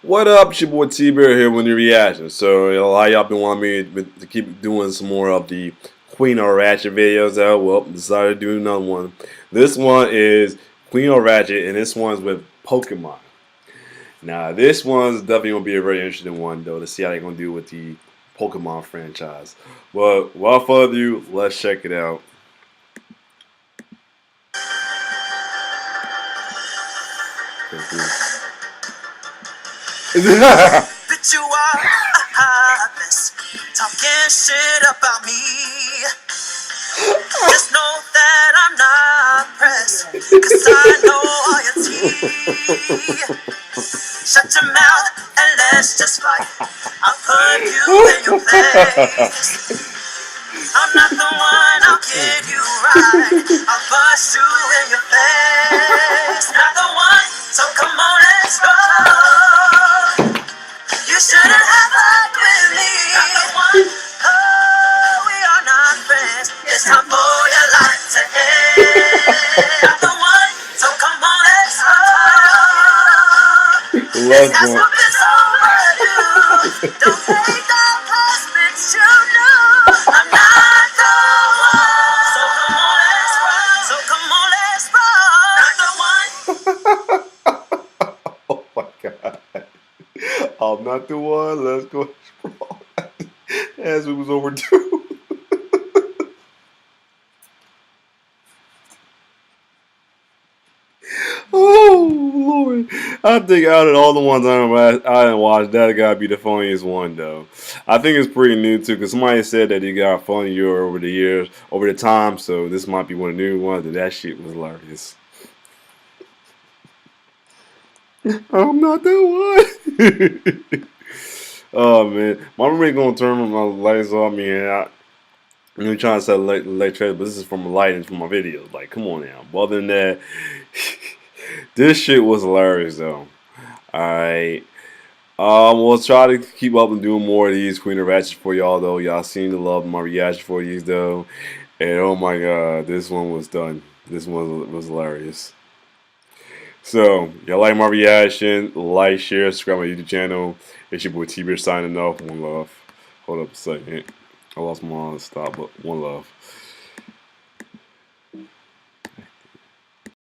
What up? It's your boy T-Bear here with the reaction. So, a lot of y'all been wanting me to keep doing some more of the Queen of Ratchet videos out. Well, decided to do another one. This one is Queen of Ratchet, and this one's with Pokemon. Now, this one's definitely going to be a very interesting one, though, to see how they're going to do with the Pokemon franchise. But, without further ado, let's check it out. That you are heartless, talking shit about me. Just know that I'm not pressed, cause I know all your tea. Shut your mouth and let's just fight. I'll put you in your place. I'm not the one, I'll get you right. I'll bust you in your face. Not the one, so come on, let's go. You shouldn't have lied with me. Not the one. Oh, we are not friends. It's time for your life to end. Not the one. So come on, let's go. This has to be overdue. Don't take that past, bitch. You know I'm not the one. So come on, let's roll. So come on, let's roll. Not the one. Oh my god. I'm not the one. Let's go. As it was overdue. Oh Lord! I think out of all the ones I didn't watch, that gotta be the funniest one though. I think it's pretty new too, because somebody said that it got funnier over the years, over the time. So this might be one of the new ones. And that shit was hilarious. I'm not the one. Oh man, my roommate gonna turn my lights off me, and I'm trying to set electricity, but this is from the lighting from my videos. Like, come on now. But other than that, this shit was hilarious though. Alright. We'll try to keep up and do more of these Queen of Ratchet for y'all though. Y'all seem to love my reaction for these though. And oh my god, this one was done. This one was hilarious. So, y'all like my reaction, like, share, subscribe to my YouTube channel. It's your boy T-Bear signing off. One love. Hold up a second. I lost my stop, but one love.